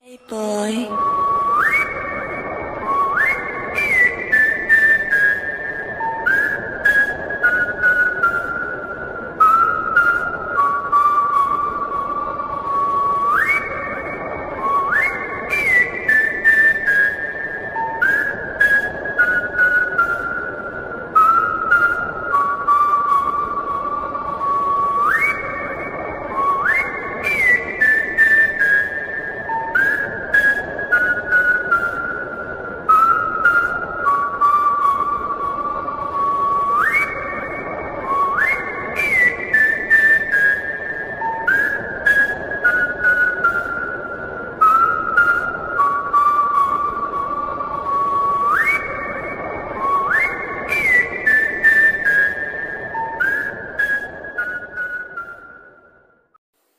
Hey boy.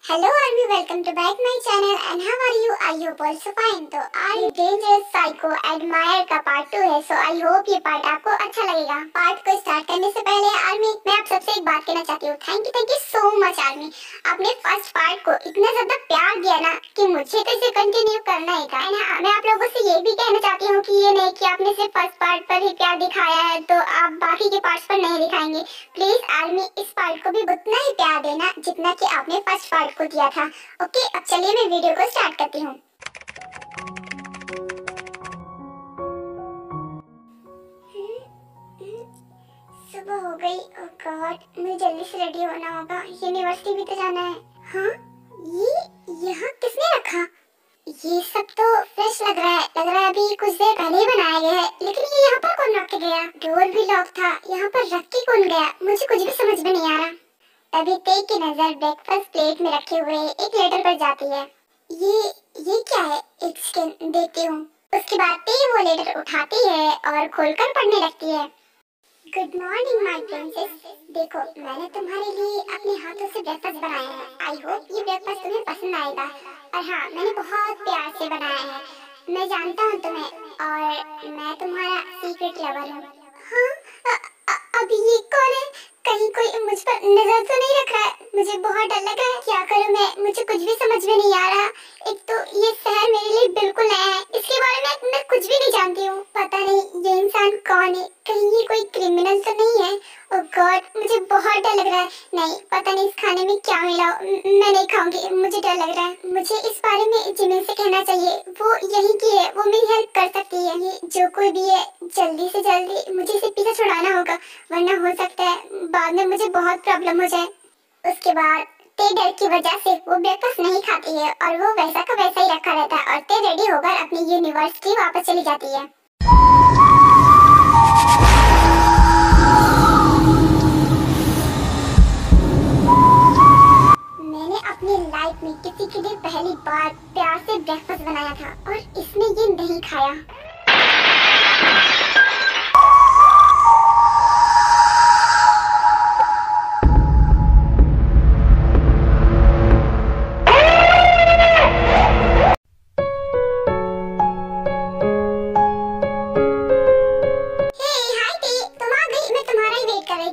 Hello Army, welcome to back my channel and how are you? I hope also fine. तो आज dangerous psycho admire का part 2 है, सो I hope ये part आपको अच्छा लगेगा। पार्ट को स्टार्ट करने से पहले आर्मी मैं आप सबसे एक बात कहना चाहती हूँ, thank you so much army. आपने फर्स्ट पार्ट को इतना ज्यादा प्यार दिया ना कि मुझे तो इसे कंटिन्यू करना ही था। मैं आप लोगों से ये भी कहना चाहती हूँ कि ये नहीं कि आपने सिर्फ फर्स्ट पार्ट पर ही प्यार दिखाया है तो आप बाकी के पार्ट्स पर नहीं दिखाएंगे। प्लीज आर्मी इस पार्ट को भी उतना ही प्यार देना जितना कि आपने फर्स्ट पार्ट को दिया था। ओके, अब चलिए मैं वीडियो को स्टार्ट करती हूँ। सुबह हो गई। ओह गॉड, मुझे जल्दी से रेडी होना होगा, यूनिवर्सिटी भी तो जाना है। हाँ, ये यहाँ किसने रखा? ये सब तो फ्रेश लग रहा है अभी कुछ देर पहले ही बनाया गया है, लेकिन ये यहाँ पर कौन रख के गया? डोर भी लॉक था, यहाँ पर रख के कौन गया? मुझे कुछ भी समझ में नहीं आ रहा। तभी तेज की नजर ब्रेकफास्ट प्लेट में रखे हुए एक लेटर पर जाती है। ये क्या है? एक सेकंड देखती हूँ। उसके बाद तेज वो लेटर उठाती है और खोलकर पढ़ने लगती है। गुड मॉर्निंग माय प्रिंसेस, देखो मैंने तुम्हारे लिए अपने हाथों से ब्रेकफास्ट बनाया है। आई होप ये ब्रेकफास्ट तुम्हें पसंद आएगा। और हाँ, मैंने बहुत प्यार से बनाया है। मैं जानता हूँ तुम्हें और मैं तुम्हारा सीक्रेट लवर हूँ। हाँ, अब ये कौन है? कहीं कोई मुझ पर नजर तो नहीं रख रहा है? मुझे बहुत डर लग रहा है, क्या करूं मैं? मुझे कुछ भी समझ में नहीं आ रहा। एक तो ये शहर मेरे लिए बिल्कुल नया है, इसके बारे में मैं कुछ भी नहीं जानती हूँ। पता नहीं ये इंसान कौन है, कहीं ये कोई क्रिमिनल तो नहीं है? ओह गॉड, मुझे बहुत डर लग रहा है। नहीं, पता नहीं इस खाने में क्या मिला, मैं नहीं खाऊंगी, मुझे डर लग रहा है। मुझे इस बारे में जिमिन से कहना चाहिए, वो यहीं की है, वो मेरी हेल्प कर सकती है। ये जो कोई भी है, जल्दी से जल्दी मुझे इसे पीछे छुड़ाना होगा, वरना हो सकता है बाद में मुझे बहुत प्रॉब्लम हो जाए। उसके बाद ते डर की वजह से वो ब्रेकफास्ट नहीं खाती है और वो वैसा का वैसा ही रखा रहता है और ते रेडी होकर अपनी यूनिवर्सिटी वापस चली जाती है। मैंने अपनी लाइफ में किसी के लिए पहली बार प्यार से ब्रेकफास्ट बनाया था और इसने ये नहीं खाया।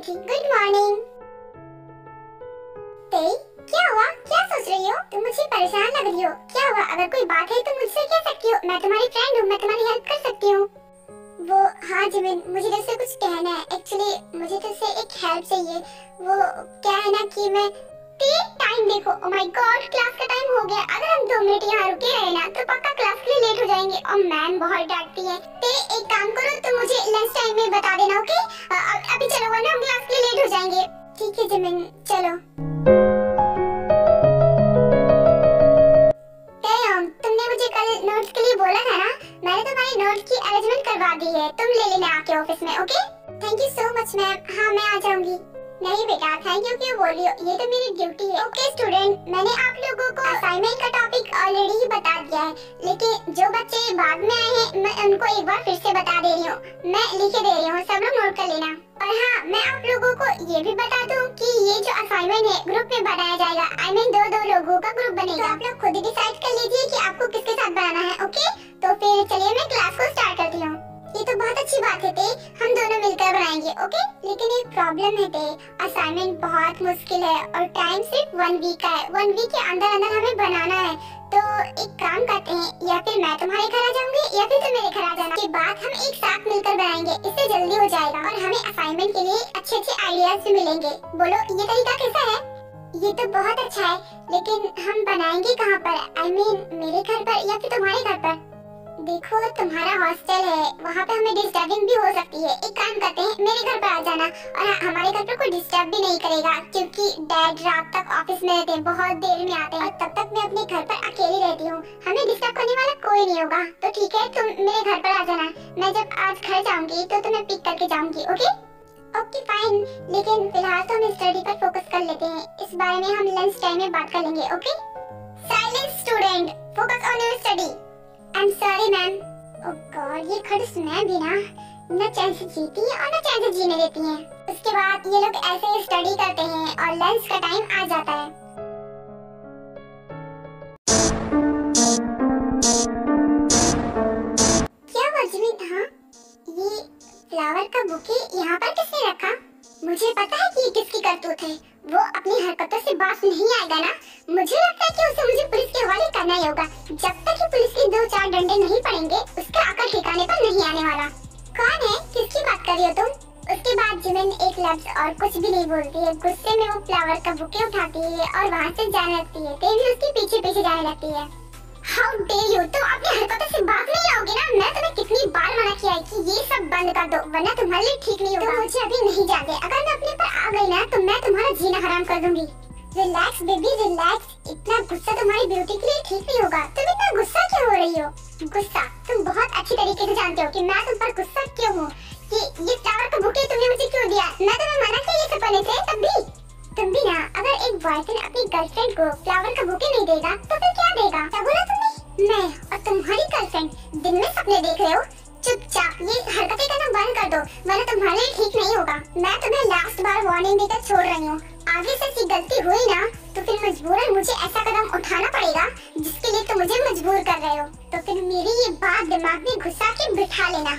Good morning. क्या हुआ? क्या सोच रही हो? तुम मुझे परेशान लग रही हो, क्या हुआ? अगर कोई बात है तो मुझसे कह सकती हो, मैं तुम्हारी फ्रेंड हूँ, मैं तुम्हारी हेल्प कर सकती हूँ। वो हाँ जिमिन, मुझे तुझसे कुछ कहना है। एक्चुअली मुझे तुझसे एक हेल्प चाहिए। वो क्या है ना कि मैं टाइम देखो, ओह माय गॉड, क्लास का टाइम हो गया। अगर हम 2 मिनट यहाँ रुके रहे ना तो पक्का क्लास के लिए लेट हो जाएंगे और मैम बहुत डांटती है। एक काम करो, तुम मुझे लंच टाइम में बता देना, ओके? अभी चलो वरना हम क्लास के लिए लेट हो जाएंगे। ठीक है जिमिन, चलो। तुमने मुझे कल नोट्स के लिए बोला था ना, मैंने तुम्हारी नोट्स की अरेंजमेंट करवा दी है, तुम ले लेना आके ऑफिस में, okay? Thank you so much ma'am. हाँ, मैं आ जाऊंगी। नहीं बेटा, थैंक यू क्यों बोल रही हो? ये तो मेरी ड्यूटी है। ओके स्टूडेंट, मैंने आप लोगों को असाइनमेंट का टॉपिक ऑलरेडी ही बता दिया है, लेकिन जो बच्चे बाद में आए हैं मैं उनको एक बार फिर से बता दे रही हूँ। मैं लिखे दे रही हूँ, सब लोग नोट कर लेना। और हाँ, मैं आप लोगों को ये भी बता दूँ कि ये जो असाइनमेंट है ग्रुप में बनाया जाएगा। आई मीन 2-2 लोगों का ग्रुप बनेगा। आप लोग खुद ही डिसाइड कर लीजिए कि आपको किसके साथ बनाना है, ओके? तो फिर चलिए मैं क्लास को स्टार्ट करती हूँ। ये तो बहुत अच्छी बात है ते, हम दोनों मिलकर बनाएंगे, ओके? लेकिन एक प्रॉब्लम है ते, असाइनमेंट बहुत मुश्किल है और टाइम सिर्फ 1 वीक का है। 1 वीक के अंदर अंदर हमें बनाना है। तो एक काम करते हैं, या फिर मैं तुम्हारे घर आ जाऊंगी या फिर तुम मेरे घर आ जाना। के बाद हम एक साथ मिलकर बनाएंगे, इससे जल्दी हो जाएगा और हमें असाइनमेंट के लिए अच्छे अच्छे आइडियाज भी मिलेंगे। बोलो ये तरीका कैसा है? ये तो बहुत अच्छा है, लेकिन हम बनाएंगे कहाँ पर? I mean, मेरे घर पर या फिर तुम्हारे घर पर? देखो तुम्हारा हॉस्टल है, वहाँ पे हमें डिस्टर्बिंग भी हो सकती है। एक काम करते हैं, मेरे घर पर आ जाना और हमारे घर पर कोई डिस्टर्ब भी नहीं करेगा, क्योंकि डैड रात तक ऑफिस में रहते हैं, बहुत देर में आते हैं और तब तक मैं अपने घर पर अकेली रहती हूँ। हमें डिस्टर्ब करने वाला कोई नहीं होगा। तो ठीक है, तुम मेरे घर पर आ जाना। मैं जब आज घर जाऊंगी तो तुम्हें पिक करके जाऊंगी, ओके? ओके फाइन, लेकिन फिलहाल तो हम स्टडी पर फोकस कर लेते हैं। इस बारे में हम लंच टाइम में बात कर लेंगे, okay? Silence student, focus on your study. I am sorry ma'am. Oh God, ये खड़ूस मैम भी ना चैन से जीती है और ना चैन से जीने देती हैं। उसके बाद ये लोग ऐसे स्टडी करते हैं और लंच का टाइम आ जाता है। क्या वजमीन? हाँ, ये फ्लावर का बुके यहाँ पर किसने रखा? मुझे पता है कि ये किसकी करतूत है। वो अपनी हरकतों से बात नहीं आएगा ना। मुझे लगता है कि उसे मुझे पुलिस के हवाले करना ही होगा। जब तक कि पुलिस के 2-4 डंडे नहीं पड़ेंगे, उसका अकल ठिकाने पर नहीं आने वाला। कौन है? किसकी बात कर रही हो तुम? उसके बाद जिमिन एक लफ्ज और कुछ भी नहीं बोलती है। गुस्से में वो फ्लावर का बुके उठाती है और वहाँ से जाने लगती है। तेजी उसके पीछे पीछे जाने लगती है। How dare you? तुम अपनी हरकतों से बात नहीं आओगे ना? मैं तुम्हें कितनी बार मना किया है कि ये सब बंद कर दो, वरना तुम्हारे लिए ठीक नहीं होगा। तो मुझे अभी नहीं जाने। अगर मैं अपने पर आ गई ना तो मैं तुम्हारा जीना हराम कर दूंगी। Relax baby relax. इतना गुस्सा तुम्हारी ब्यूटी के लिए ठीक नहीं होगा। तुम इतना गुस्सा क्यों हो रही हो? गुस्सा? तुम बहुत अच्छी तरीके से जानते हो कि मैं तुम पर गुस्सा क्यों हूँ। ये फ्लावर का बुके तुमने मुझे क्यों दिया? मैं तुम्हें मना किया ये सब करने से, तब भी तुम भी ना। अगर एक बॉयफ्रेंड अपनी गर्लफ्रेंड को फ्लावर का बुके नहीं देगा तो फिर क्या देगा? क्या बोला तुमने? मैं और तुम्हारी गर्लफ्रेंड दिन में सपने देख रहे हो? चुपचाप ये हरकतें करना बंद कर दो, वरना तुम्हारे लिए ठीक नहीं होगा। मैं तुम्हें लास्ट बार वार्निंग देकर छोड़ रही हूँ। आगे से ऐसी गलती हुई ना तो फिर मजबूरन मुझे ऐसा कदम उठाना पड़ेगा जिसके लिए तुम मुझे मजबूर कर रहे हो। तो फिर मेरी ये बात दिमाग में घुसा के बिठा लेना।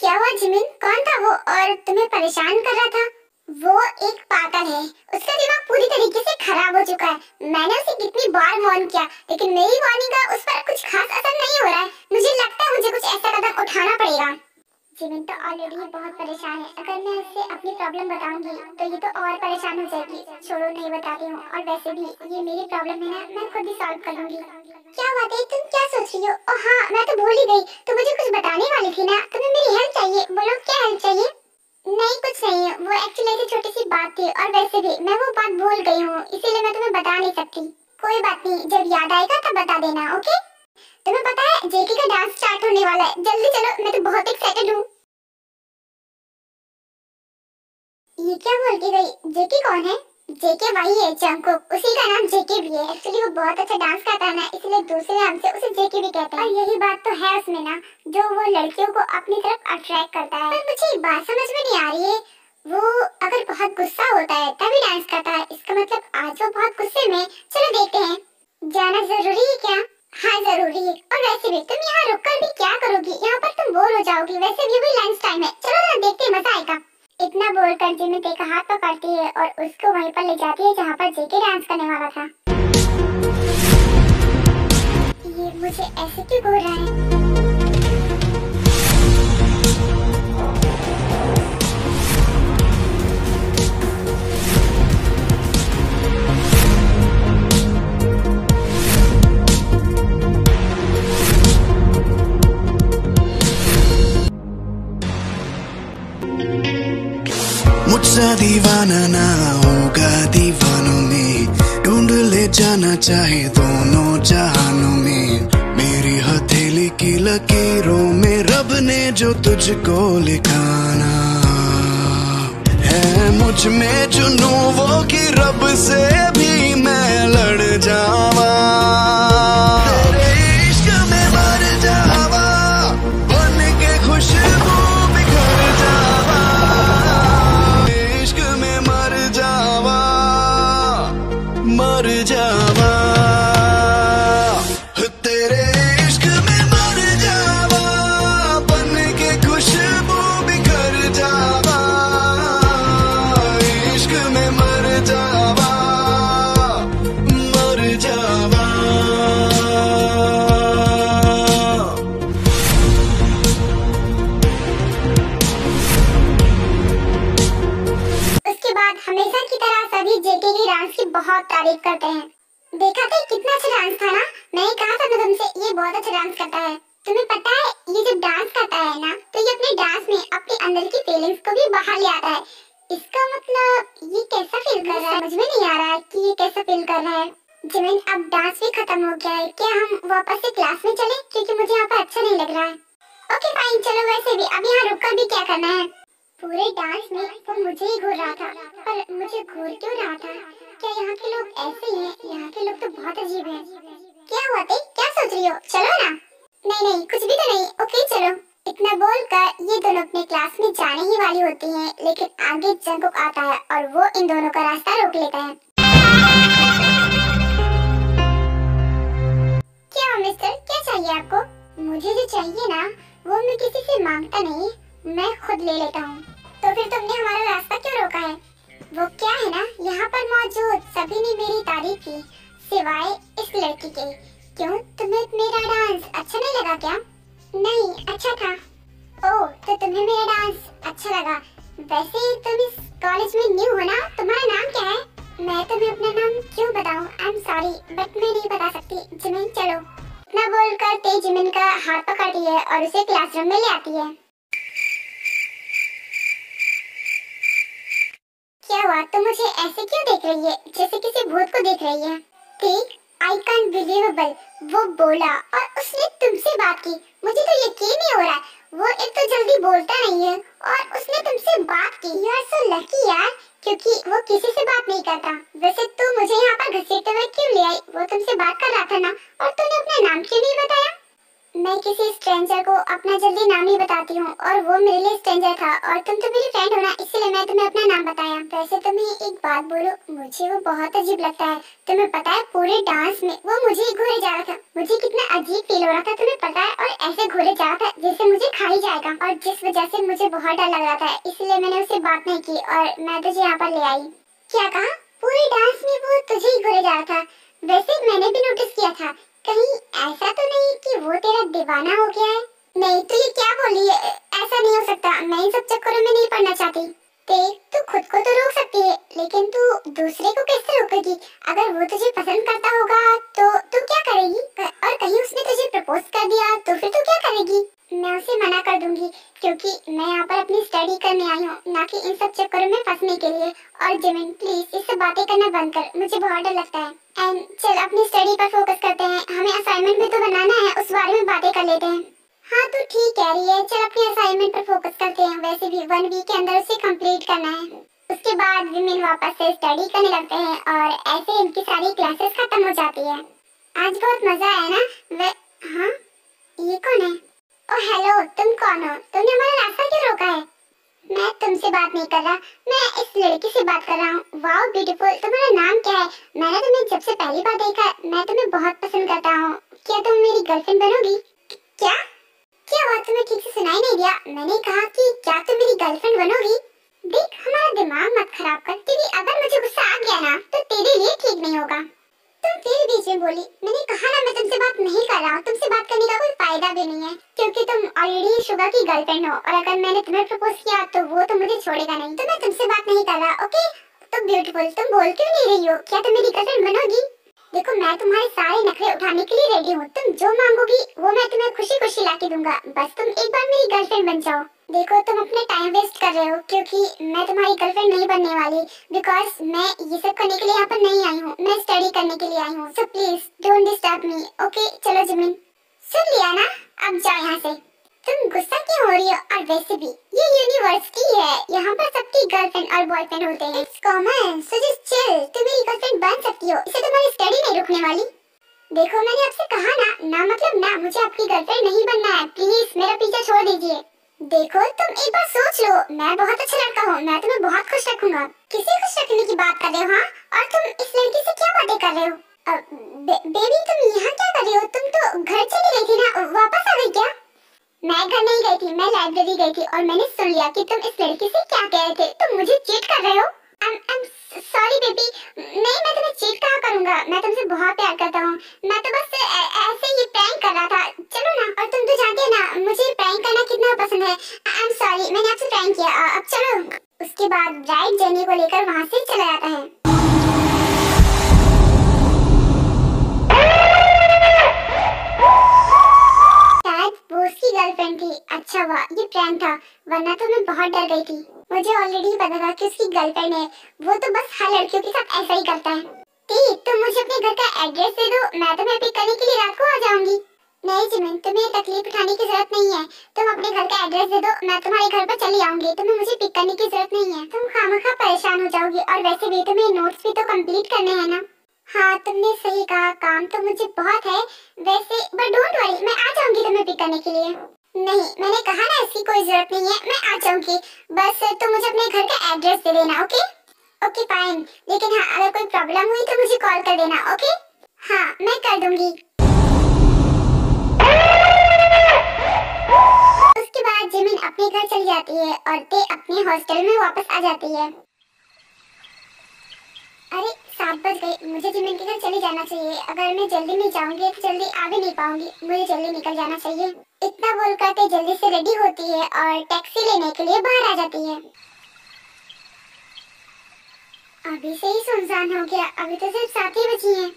क्या हुआ जिमिन? कौन था वो और तुम्हें परेशान कर रहा था? वो एक पागल है, उसका दिमाग पूरी तरीके से खराब हो चुका है। मैंने उसे कितनी बार वार्न किया, लेकिन मेरी वार्निंग का उस पर कुछ खास असर नहीं हो रहा है। मुझे लगता है मुझे कुछ ऐसा कदम उठाना पड़ेगा। जिमिन तो ऑलरेडी बहुत परेशान है। अगर मैं उससे अपनी प्रॉब्लम बताऊंगी तो ये तो और परेशान हो जाएगी। छोड़ो, नहीं बताती हूँ। और वैसे भी ये मेरी प्रॉब्लम है ना, मैं खुद ही सॉल्व कर लूंगी। क्या बात है, तुम क्या सोच रही हो? ओह हाँ, मैं तो भूल ही गई, तुम मुझे कुछ बताने वाली थी ना। तुम्हें मेरी हेल्प चाहिए, बोलो क्या हेल्प चाहिए? नहीं कुछ नहीं, वो एक्चुअली एक छोटी सी बात थी और वैसे भी मैं वो बात भूल गई हूँ, इसीलिए मैं तुम्हें बता नहीं सकती। कोई बात नहीं, जब याद आएगा तब बता देना, ओके? तुम्हें पता है जेके का डांस स्टार्ट होने वाला है, जल्दी चलो, मैं तो बहुत एक्साइटेड हूँ। ये क्या बोल के गई? जेके कौन है? जेके वही है, जंगकुक, उसी का नाम जेके भी है। एक्चुअली वो बहुत अच्छा डांस करता है ना, इसलिए दूसरे नाम से उसे जेके भी कहते हैं। और यही बात तो है उसमें ना, जो वो लड़कियों को अपनी तरफ अट्रैक्ट करता है। पर मुझे एक बात समझ में नहीं आ रही है, वो अगर बहुत गुस्सा होता है तभी डांस करता है, इसका मतलब आज वो बहुत गुस्से में। चलो देखते हैं। जाना जरूरी है क्या? हाँ जरूरी है। और वैसे भी तुम यहाँ रुककर भी क्या करोगी? यहाँ पर तुम बोर हो जाओगी, वैसे भी लंच टाइम है। चलो जरा देखते हैं, मजा आएगा। इतना बोल कर जिमिन का हाथ पकड़ती है और उसको वहीं पर ले जाती है जहाँ पर जेके डांस करने वाला था। ये मुझे ऐसे क्यों बोल रहा है? मुझसा दीवाना ना होगा दीवानों में, ढूंढ ले जाना चाहे दोनों जहानों में। मेरी हथेली की लकीरों में रब ने जो तुझको लिखाना है, मुझ में जुनू वो कि रब से भी मैं लड़ जावा। तेरे इश्क में मर जावा, बन के खुशबू बिखर जावा। इश्क में मर जावा, मर जावा। बहुत तारीफ करते हैं। देखा था कितना अच्छा डांस था ना, मैंने कहा था ना तुमसे ये बहुत अच्छा डांस करता है। तुम्हें पता है ये जब डांस करता है ना तो ये अपने डांस में अपने अंदर की फीलिंग्स को भी बाहर ले आता है। इसका मतलब ये कैसा फील कर रहा है, समझ में नहीं आ रहा है कि ये कैसा फील कर रहा है। जिमिन अब डांस भी खत्म हो गया है, क्या हम वापस से क्लास में चलें, क्योंकि मुझे यहाँ पर अच्छा नहीं लग रहा है। ओके फाइन चलो, वैसे भी अब यहाँ रुककर भी क्या करना है। पूरे डांस में वो मुझे ही घूर रहा था, पर मुझे घूर क्यों रहा था? क्या यहाँ के लोग ऐसे ही हैं? यहाँ के लोग तो बहुत अजीब हैं। क्या हुआ ते? क्या सोच रही हो? चलो ना। नहीं नहीं कुछ भी तो नहीं, ओके चलो। इतना बोलकर ये दोनों अपने क्लास में जाने ही वाली होती हैं, लेकिन आगे जंगकुक आता है और वो इन दोनों का रास्ता रोक लेता है। क्या मिस्टर, क्या चाहिए आपको? मुझे जो चाहिए ना वो मैं किसी से मांगता नहीं, मैं खुद ले लेता हूँ। तो फिर तुमने हमारा रास्ता क्यों रोका है? वो क्या है ना, यहाँ पर मौजूद सभी ने मेरी तारीफ की सिवाय इस लड़की के। क्यों, तुम्हें मेरा डांस अच्छा नहीं लगा क्या? नहीं, अच्छा था। ओह, तो तुम्हें मेरा डांस अच्छा लगा। वैसे तुम इस कॉलेज में न्यू हो ना, तुम्हारा नाम क्या है? मैं तुम्हें अपना नाम क्यों बताऊं? आई एम सॉरी बट मैं नहीं बता सकती। जिमिन चलो। इतना बोलकर ते जिमिन का हाथ पकड़ती है और उसे क्लासरूम में ले आती है। क्या हुआ, तुम मुझे ऐसे क्यों देख रही है, जैसे किसी भूत को देख रही है? ठीक, आई कांट बिलीवेबल, वो बोला और उसने तुमसे बात की। मुझे तो यकीन नहीं हो रहा है। वो एक तो जल्दी बोलता नहीं है और उसने तुमसे बात की। यू आर सो लकी यार, क्योंकि वो किसी से बात नहीं करता। वैसे तू मुझे यहाँ पर घसीटते हुए क्यों ले आई? वो तुमसे बात कर रहा था ना, और तूने अपना नाम क्यों नहीं बताया? मैं किसी स्ट्रेंजर को अपना जल्दी नाम ही बताती हूँ और वो मेरे लिए स्ट्रेंजर था और तुम तो मेरी फ्रेंड हो ना, इसलिए मैं तुम्हें अपना नाम बताया। वैसे तुम्हें एक बात बोलूं, मुझे वो बहुत अजीब लगता है। तुम्हें पता है पूरे डांस में वो मुझे ही घूरे जा रहा था। मुझे कितना अजीब फील हो रहा था तुम्हें पता है, और ऐसे घूरे जा रहा था जैसे मुझे खा ही जाएगा, और जिस वजह से मुझे बहुत डर लग रहा था, इसलिए मैंने उससे बात नहीं की और मैं तुझे यहाँ पर ले आई। क्या कहा? पूरे डांस में वो तुझे ही घूरे जा रहा था? वैसे मैंने भी नोटिस किया था। कहीं ऐसा तो नहीं कि वो तेरा दीवाना हो गया है? नहीं, तू ये क्या बोली है? ऐसा नहीं हो सकता, मैं इन सब चक्करों में नहीं पड़ना चाहती। देख, तू खुद को तो रोक सकती है, लेकिन तू दूसरे को कैसे रोकेगी? अगर वो तुझे पसंद करता होगा तो तू क्या करेगी? और कहीं उसने तुझे प्रपोज कर दिया तो फिर तू क्या करेगी? मैं उसे मना कर दूंगी, क्योंकि मैं यहाँ पर अपनी स्टडी करने आई हूँ, ना कि इन सब चक्करों में फंसने के लिए। और जिमिन प्लीज इससे बातें करना बंद कर, मुझे बहुत डर लगता है। एंड चल अपनी स्टडी पर फोकस करते हैं, हमें असाइनमेंट भी तो बनाना है, उस बारे में बातें कर लेते हैं। हाँ तू ठीक कह रही है, चल अपने असाइनमेंट पर फोकस करते हैं। वैसे भी 1 वीक के अंदर उसे कंप्लीट करना है। उसके बाद विमेन वापस से स्टडी करने लगते हैं और ऐसे इनकी सारी क्लासेस खत्म हो जाती है। आज बहुत मजा आया ना? हाँ, ये कौन है? ओह हेलो, तुम कौन हो? तुमने हमारा रास्ता क्यों रोका है? मैं तुमसे बात नहीं कर रहा, मैं इस लड़की से बात कर रहा हूँ। वाओ ब्यूटीफुल, तुम्हारा नाम क्या है? मैंने तुम्हें जब से पहली बार देखा, मैं तुम्हें बहुत पसंद करता हूँ। क्या तुम मेरी गर्लफ्रेंड बनोगी? क्या क्या हुआ, तुम्हें ठीक से सुनाई नहीं दिया? मैंने कहा कि क्या तुम मेरी गर्लफ्रेंड बनोगी? देख हमारा दिमाग मत खराब कर, क्योंकि अगर मुझे गुस्सा आ गया ना तो तेरे लिए ठीक नहीं होगा। तुम फिर बीच में बोली। मैंने कहा ना मैं तुमसे बात नहीं कर रहा हूँ, तुमसे बात करने का कोई फायदा भी नहीं है, क्योंकि तुम ऑलरेडी शुगर की गर्लफ्रेंड हो, और अगर मैंने तुम्हें प्रपोज किया तो वो तो मुझे छोड़ेगा नहीं। तो मैं तुमसे बात नहीं कर रहा, ओके? तो ब्यूटीफुल, तुम बोल क्यों नहीं रही हो? क्या तुम मेरी गर्लफ्रेंड बनोगी? देखो मैं तुम्हारे सारे नखरे उठाने के लिए रेडी हूँ, तुम जो मांगोगी वो मैं तुम्हें खुशी खुशी ला के दूंगा, बस तुम एक बार मेरी गर्लफ्रेंड बन जाओ। देखो तुम अपने टाइम वेस्ट कर रहे हो, क्योंकि मैं तुम्हारी गर्लफ्रेंड नहीं बनने वाली, बिकॉज मैं ये सब करने के लिए यहाँ पर नहीं आई हूँ, मैं स्टडी करने के लिए आई हूँ। So please don't disturb me, okay? चलो जिमिन, सुन लिया ना, अब जाओ यहाँ से। तुम गुस्सा क्यों हो रही हो? और वैसे भी ये यूनिवर्सिटी है, यहाँ पर सबकी गर्लफ्रेंड और बॉयफ्रेंड होते हैं, it's common, so just chill. तुम मेरी गर्लफ्रेंड बन सकती हो, इससे तुम्हारी स्टडी नहीं रुकने वाली। देखो मैंने आपसे कहा ना मतलब ना, मुझे आपकी गर्लफ्रेंड नहीं बनना है, प्लीज मेरा पीछा छोड़ दीजिए। देखो तुम एक बार सोच लो, मैं बहुत अच्छा लड़का हूँ, मैं तुम्हें बहुत खुश रखूंगा। किसी खुश रखने की बात कर रहे हो? हाँ, और तुम इस लड़की से क्या बातें कर रहे हो? बेबी तुम यहाँ क्या कर रही हो? तुम तो घर चली गई थी ना, वापस आ गई क्या? मैं घर नहीं गई थी, मैं लाइब्रेरी गई थी और मैंने सुन लिया कि तुम इस लड़की से क्या कह रहे थे। तुम मुझे चीट कर रहे हो? I'm sorry बेबी, नहीं मैं तुम्हें चीट कहाँ करूँगा, मैं तुमसे बहुत प्यार करता हूँ, मैं तो बस ऐसे ही प्रैंक कर रहा था। चलो ना, और तुम तो जानते हो ना मुझे प्रैंक करना कितना पसंद है। I'm sorry, मैंने आपसे प्रैंक किया, अब चलो। उसके बाद राइट जेनी को लेकर वहाँ से चला जाता है। उसकी गर्लफ्रेंड थी। अच्छा हुआ ये प्रैंक था, वरना तो मैं बहुत डर गई थी। मुझे ऑलरेडी पता था कि उसकी गर्लफ्रेंड है, वो तो बस हर लड़कियों के साथ ऐसा ही करता है। ती, तुम मुझे अपने घर का एड्रेस दे दो, मैं तुम्हें पिक करने के लिए रात को आ जाऊंगी। नहीं जिमिन, तुम्हें तकलीफ उठाने की जरूरत नहीं है। तुम अपने घर का एड्रेस दे दो, मैं तुम्हारे घर पर चली आऊंगी। तुम्हें मुझे पिक करने की जरूरत नहीं है, तुम खामखा परेशान हो जाओगी। और वैसे भी तुम्हें नोट्स भी तो कंप्लीट करने हैं ना। हाँ तुमने सही कहा, काम तो मुझे बहुत है वैसे, बट डोंट वरी, मैं आ जाऊंगी तुम्हें पिक करने के लिए। नहीं, मैंने कहा ना इसकी कोई जरूरत नहीं है, मैं आ जाऊंगी। बस तुम मुझे अपने घर का एड्रेस दे देना। ओके ओके फाइन, लेकिन हाँ अगर कोई प्रॉब्लम हुई तो मुझे कॉल कर देना। ओके हाँ मैं कर दूंगी। उसके बाद जिमिन अपने घर चली जाती है और ते अपने हॉस्टल में वापस आ जाती है। अरे 7 बज गए, मुझे जिमिन के घर चले जाना चाहिए। अगर मैं जल्दी नहीं जाऊंगी तो जल्दी आ भी नहीं पाऊंगी, मुझे जल्दी निकल जाना चाहिए। इतना बोलकर ते जल्दी से रेडी होती है और टैक्सी लेने के लिए बाहर आ जाती है। अभी से ही सुनसान हो गया, अभी तो सिर्फ 7 ही बजी हैं।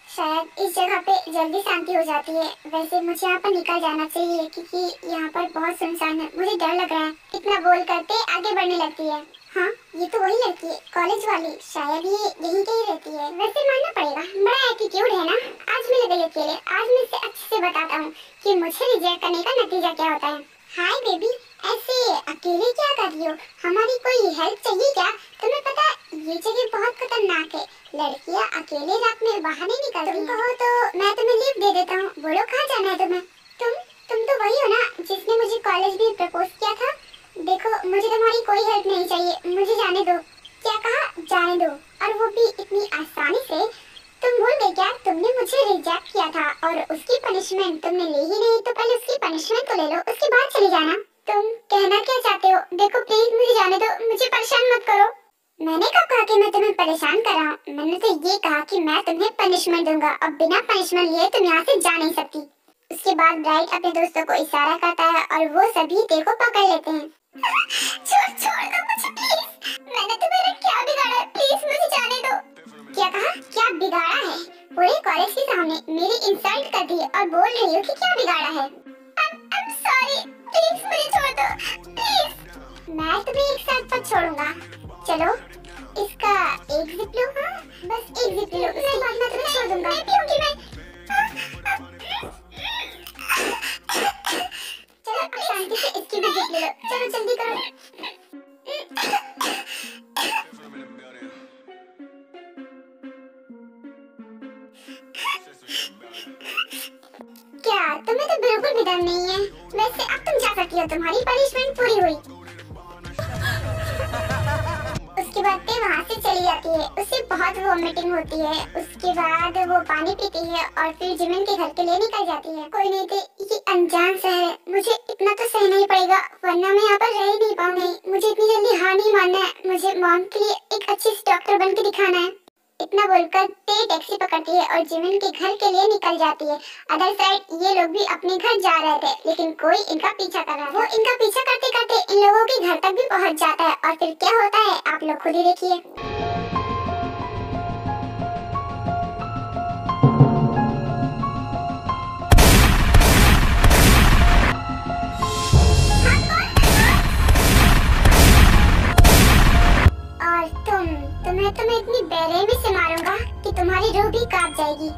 शायद इस जगह पे जल्दी शांति हो जाती है। वैसे मुझे यहाँ पर निकल जाना चाहिए क्योंकि यहाँ पर बहुत सुनसान है, मुझे डर लग रहा है। इतना बोल करते आगे बढ़ने लगती है। हाँ ये तो वही लड़की है, कॉलेज वाली, शायद ये यहीं कहीं रहती है। वैसे मानना पड़ेगा, बड़ा एटीट्यूड है ना। आज मिल गई अकेले, आज मैं इसे अच्छे से बताता हूँ कि मुझे रिजेक्ट करने का नतीजा क्या होता है। हाय बेबी, ऐसे अकेले क्या कर रही हो? हमारी कोई हेल्प चाहिए क्या? तुम्हें पता ये जगह बहुत खतरनाक है, लड़कियाँ अकेले रात में बाहर नहीं निकलती। तुम कहो तो मैं तुम्हें लिफ्ट दे देता हूँ। बोलो कहाँ जाना है तुम्हें? तुम तो वही हो ना जिसने मुझे कॉलेज में प्रपोज किया था। देखो मुझे तुम्हारी कोई हेल्प नहीं चाहिए, मुझे जाने दो। क्या कहा? जाने दो, और वो भी इतनी आसानी से? तुम भूल गए क्या तुमने मुझे रिजेक्ट किया था और उसकी पनिशमेंट तुमने ले ही नहीं, तो पहले उसकी पनिशमेंट तो ले लो, उसके बाद चले जाना। तुम कहना क्या चाहते हो? देखो प्लीज मुझे जाने दो, मुझे परेशान मत करो। मैंने कब कहा कि मैं तुम्हें परेशान कर रहा हूँ? मैंने तो ये कहा कि मैं तुम्हें पनिशमेंट दूंगा और बिना पनिशमेंट लिए तुम यहाँ से जा नहीं सकती। उसके बाद ब्राइट अपने दोस्तों को इशारा करता है और वो सभी ते को पकड़ लेते हैं। छोड़ दो मुझे प्लीज, मैंने तुम्हारा क्या बिगाड़ा है? प्लीज मुझे जाने दो। क्या कहा? क्या बिगाड़ा है? पूरे कॉलेज के सामने मेरी इंसल्ट कर दी और बोल रही हो कि क्या बिगाड़ा है? I'm sorry, प्लीज मुझे छोड़ दो, प्लीज। मैं तुम्हें एक साथ पर छोड़ूंगा। चलो इसका एक जिप लो। हाँ बस एक जिप लो, उसके बाद मैं तुम्हें छोड़ दूंगा। मैं पीऊंगी मैं। चलो अब शांति से इसकी भी जिप ले लो, चलो जल्दी करो। क्या तुम्हें तो बिल्कुल भी डर नहीं है? वैसे अब तुम जा सकती हो, तुम्हारी पनिशमेंट पूरी हुई। उसके बाद ते वहाँ से चली जाती है, उससे बहुत वोमिटिंग होती है। उसके बाद वो पानी पीती है और फिर जिमिन के घर के लिए निकल जाती है। कोई नहीं थे, ये अनजान शहर है, मुझे इतना तो सहना ही पड़ेगा वरना मैं यहाँ पर रह ही नहीं पाऊंगी। मुझे इतनी जल्दी हार नहीं मानना है, मुझे मॉम के लिए एक अच्छी डॉक्टर बन के दिखाना है। इतना बोलकर ते टैक्सी पकड़ती है और जिमिन के घर के लिए निकल जाती है। अदर साइड ये लोग भी अपने घर जा रहे थे, लेकिन कोई इनका पीछा कर रहा है। वो इनका पीछा करते करते इन लोगों के घर तक भी पहुंच जाता है और फिर क्या होता है आप लोग खुद ही देखिए। और तुम्हें इतनी बेरहमी से मारूंगा कि तुम्हारी रूह भी कांप जाएगी।